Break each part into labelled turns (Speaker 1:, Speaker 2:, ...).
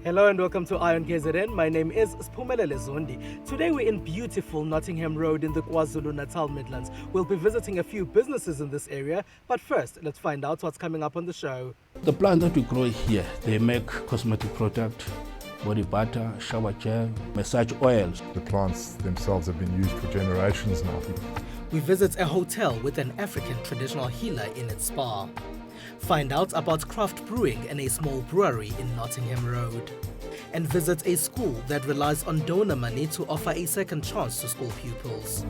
Speaker 1: Hello and welcome to Ion KZN. My name is Siphumelele Zondi. Today we're in beautiful Nottingham Road in the Kwazulu Natal Midlands. We'll be visiting a few businesses in this area, but first let's find out what's coming up on the show.
Speaker 2: The plants that we grow here, they make cosmetic product, body butter, shower gel, massage oils.
Speaker 3: The plants themselves have been used for generations now.
Speaker 1: We visit a hotel with an African traditional healer in its spa. Find out about craft brewing in a small brewery in Nottingham Road. And visit a school that relies on donor money to offer a second chance to school pupils.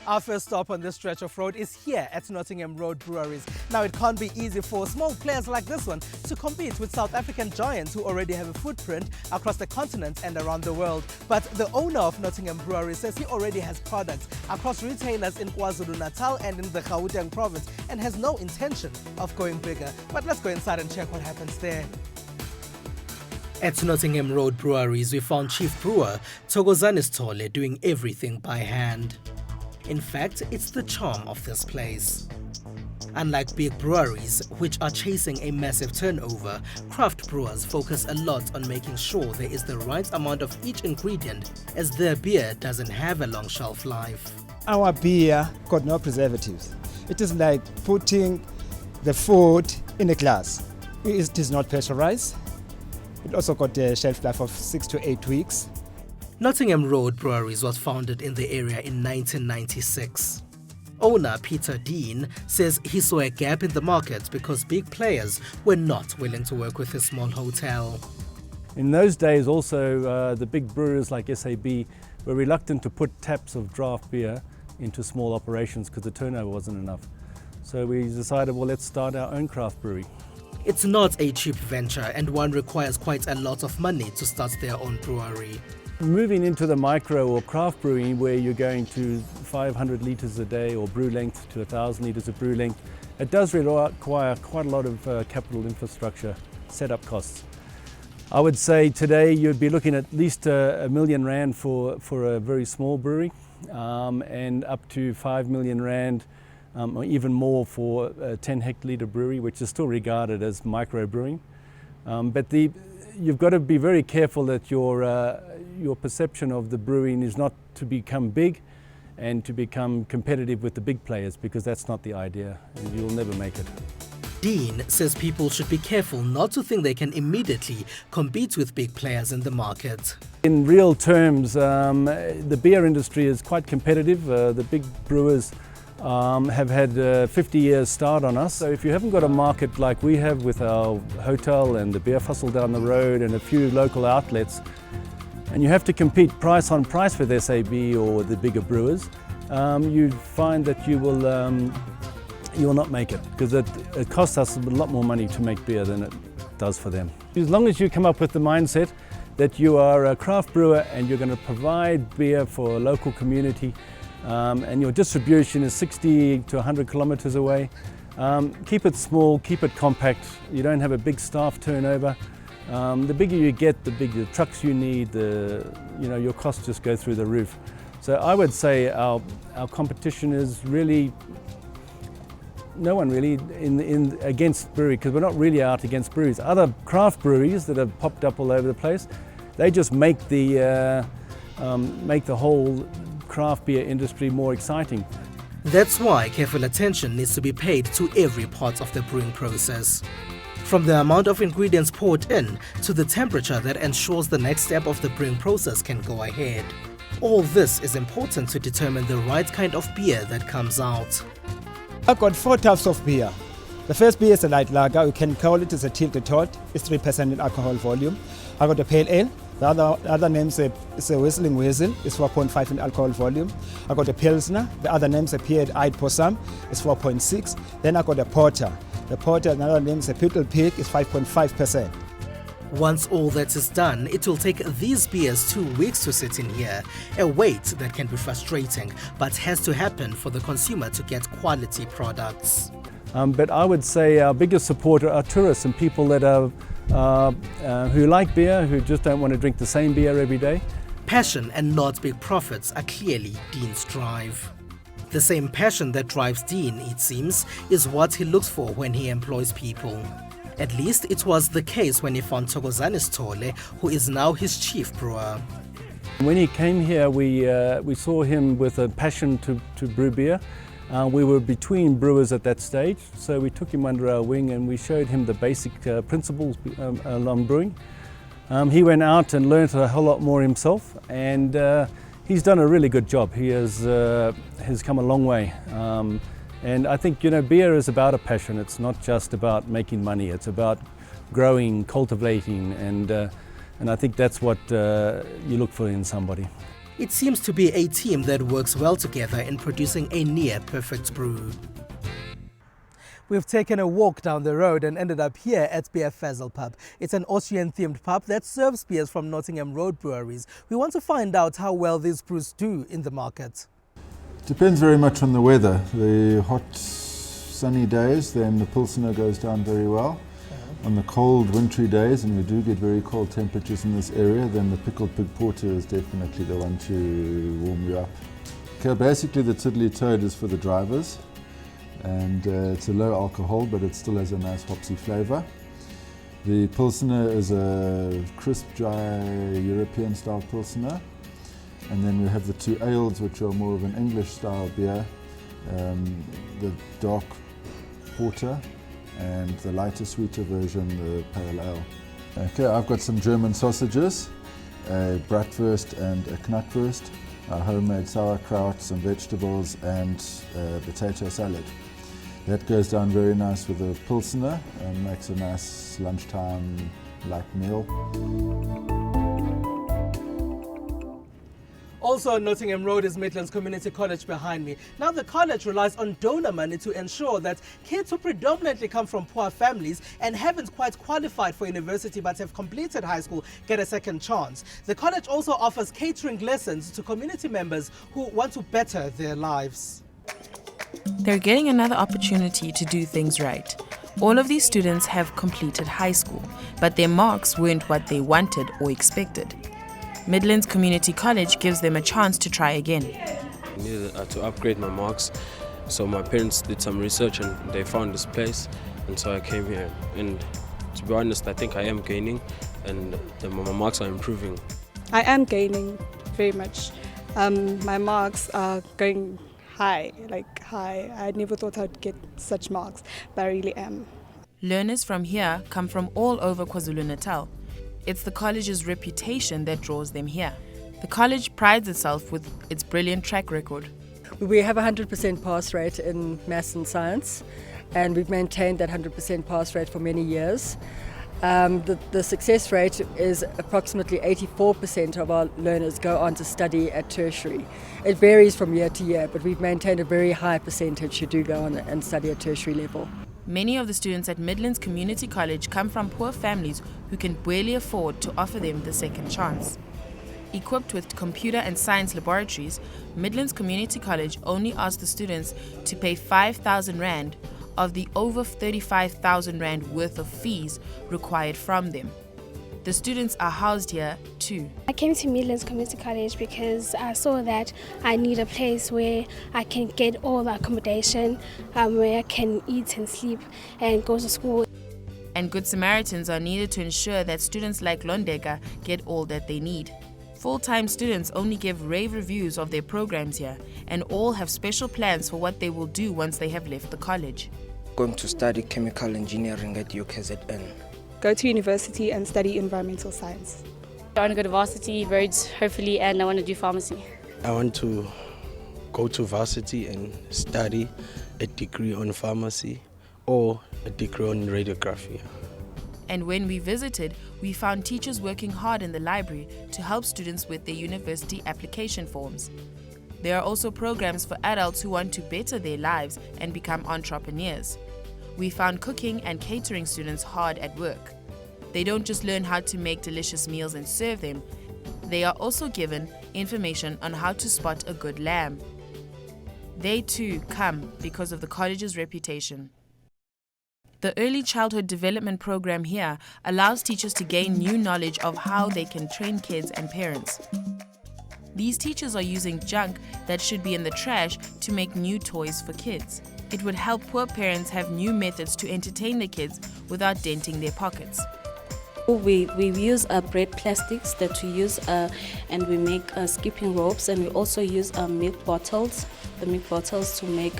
Speaker 1: Our first stop on this stretch of road is here at Nottingham Road Breweries. Now, it can't be easy for small players like this one to compete with South African giants who already have a footprint across the continent and around the world. But the owner of Nottingham Brewery says he already has products across retailers in Kwazulu Natal and in the Gauteng province and has no intention of going bigger. But let's go inside and check what happens there. At Nottingham Road Breweries, we found Chief Brewer Thokozani Sithole doing everything by hand. In fact, it's the charm of this place. Unlike big breweries, which are chasing a massive turnover, craft brewers focus a lot on making sure there is the right amount of each ingredient, as their beer doesn't have a long shelf life.
Speaker 4: Our beer got no preservatives. It is like putting the food in a glass. It is not pressurized. It also got a shelf life of 6 to 8 weeks.
Speaker 1: Nottingham Road Breweries was founded in the area in 1996. Owner Peter Dean says he saw a gap in the market because big players were not willing to work with a small hotel.
Speaker 5: In those days also the big brewers like SAB were reluctant to put taps of draft beer into small operations because the turnover wasn't enough. So we decided, well, let's start our own craft brewery.
Speaker 1: It's not a cheap venture and one requires quite a lot of money to start their own brewery.
Speaker 5: Moving into the micro or craft brewing where you're going to 500 litres a day or brew length to 1,000 litres of brew length, it does require quite a lot of capital infrastructure setup costs. I would say today you'd be looking at least R1 million for a very small brewery and up to R5 million or even more for a 10 hectolitre brewery, which is still regarded as micro brewing. But you've got to be very careful that your perception of the brewing is not to become big and to become competitive with the big players, because that's not the idea and you'll never make it.
Speaker 1: Dean says people should be careful not to think they can immediately compete with big players in the market.
Speaker 5: In real terms, the beer industry is quite competitive. The big brewers have had 50 years start on us. So if you haven't got a market like we have with our hotel and the beer fossil down the road and a few local outlets, and you have to compete price on price with SAB or the bigger brewers, you find that you will not make it, because it costs us a lot more money to make beer than it does for them. As long as you come up with the mindset that you are a craft brewer and you're going to provide beer for a local community, and your distribution is 60 to 100 kilometers away. Keep it small, keep it compact. You don't have a big staff turnover. The bigger you get, the bigger the trucks you need, your costs just go through the roof. So I would say our competition is really no one really in against brewery, because we're not really out against breweries. Other craft breweries that have popped up all over the place, they just make the whole craft beer industry more exciting.
Speaker 1: That's why careful attention needs to be paid to every part of the brewing process. From the amount of ingredients poured in to the temperature that ensures the next step of the brewing process can go ahead. All this is important to determine the right kind of beer that comes out.
Speaker 4: I've got 4 types of beer. The first beer is a light lager. You can call it as a tilted tot. It's 3% in alcohol volume. I've got a pale ale. The other name is a whistling weasel. It's 4.5 in alcohol volume. I got a pilsner. The other name is a pear-eyed possum. It's 4.6. Then I got a porter. The porter, another name is a pittle pig. It's 5.5%.
Speaker 1: Once all that is done, it will take these beers 2 weeks to sit in here. A wait that can be frustrating, but has to happen for the consumer to get quality products.
Speaker 5: But I would say our biggest supporter are tourists and people that are who like beer, who just don't want to drink the same beer every day.
Speaker 1: Passion and not big profits are clearly Dean's drive. The same passion that drives Dean, it seems, is what he looks for when he employs people. At least it was the case when he found Thokozani Stole, who is now his chief brewer.
Speaker 5: When he came here, we saw him with a passion to brew beer. We were between brewers at that stage, so we took him under our wing and we showed him the basic principles on brewing. He went out and learnt a whole lot more himself, and he's done a really good job. He has come a long way. And I think, beer is about a passion. It's not just about making money. It's about growing, cultivating, and I think that's what you look for in somebody.
Speaker 1: It seems to be a team that works well together in producing a near-perfect brew. We've taken a walk down the road and ended up here at Beer Fazel Pub. It's an Austrian-themed pub that serves beers from Nottingham Road breweries. We want to find out how well these brews do in the market.
Speaker 6: Depends very much on the weather. The hot, sunny days, then the Pilsner goes down very well. On the cold, wintry days, and we do get very cold temperatures in this area, then the pickled pig porter is definitely the one to warm you up. Okay, basically the Tiddly Toad is for the drivers, and it's a low alcohol, but it still has a nice hopsy flavour. The Pilsner is a crisp, dry, European-style Pilsner. And then we have the two ales, which are more of an English-style beer, the dark porter and the lighter, sweeter version, the pale ale. Okay, I've got some German sausages, a bratwurst and a knackwurst, a homemade sauerkraut, some vegetables and potato salad. That goes down very nice with a Pilsner and makes a nice lunchtime light meal.
Speaker 1: Also on Nottingham Road is Midlands Community College behind me. Now the college relies on donor money to ensure that kids who predominantly come from poor families and haven't quite qualified for university but have completed high school get a second chance. The college also offers catering lessons to community members who want to better their lives.
Speaker 7: They're getting another opportunity to do things right. All of these students have completed high school, but their marks weren't what they wanted or expected. Midlands Community College gives them a chance to try again.
Speaker 8: I needed to upgrade my marks, so my parents did some research and they found this place, and so I came here. And to be honest, I think I am gaining, and my marks are improving.
Speaker 9: I am gaining very much. My marks are going high, like high. I never thought I'd get such marks, but I really am.
Speaker 7: Learners from here come from all over Kwazulu Natal. It's the college's reputation that draws them here. The college prides itself with its brilliant track record.
Speaker 10: We have a 100% pass rate in maths and science, and we've maintained that 100% pass rate for many years. The success rate is approximately 84% of our learners go on to study at tertiary. It varies from year to year, but we've maintained a very high percentage who do go on and study at tertiary level.
Speaker 7: Many of the students at Midlands Community College come from poor families who can barely afford to offer them the second chance. Equipped with computer and science laboratories, Midlands Community College only asks the students to pay 5,000 Rand of the over 35,000 Rand worth of fees required from them. The students are housed here too.
Speaker 11: I came to Midlands Community College because I saw that I need a place where I can get all the accommodation, where I can eat and sleep and go to school.
Speaker 7: And Good Samaritans are needed to ensure that students like Londega get all that they need. Full-time students only give rave reviews of their programs here, and all have special plans for what they will do once they have left the college.
Speaker 12: Going to study chemical engineering at UKZN.
Speaker 9: Go to university and study environmental science.
Speaker 13: I want to go to varsity, roads, hopefully, and I want to do pharmacy.
Speaker 8: I want to go to varsity and study a degree on pharmacy or a degree on radiography.
Speaker 7: And when we visited, we found teachers working hard in the library to help students with their university application forms. There are also programs for adults who want to better their lives and become entrepreneurs. We found cooking and catering students hard at work. They don't just learn how to make delicious meals and serve them, they are also given information on how to spot a good lamb. They too come because of the college's reputation. The Early Childhood Development Program here allows teachers to gain new knowledge of how they can train kids and parents. These teachers are using junk that should be in the trash to make new toys for kids. It would help poor parents have new methods to entertain their kids without denting their pockets.
Speaker 14: We use bread plastics that we use and we make skipping ropes, and we also use milk bottles, the milk bottles to make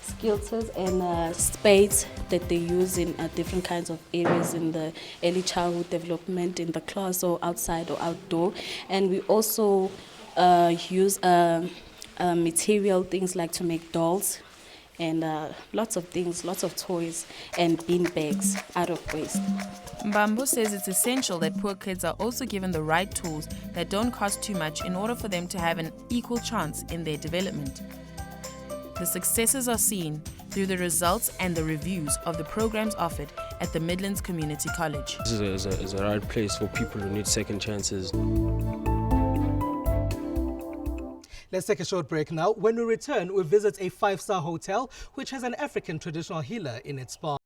Speaker 14: skilters and spades that they use in different kinds of areas in the early childhood development, in the class or outside or outdoor. And we also use material things like to make dolls and lots of things, lots of toys and bean bags out of waste.
Speaker 7: Mbambo says it's essential that poor kids are also given the right tools that don't cost too much in order for them to have an equal chance in their development. The successes are seen through the results and the reviews of the programs offered at the Midlands Community College.
Speaker 8: This is a right place for people who need second chances.
Speaker 1: Let's take a short break now. When we return, we'll visit a 5-star hotel which has an African traditional healer in its spa.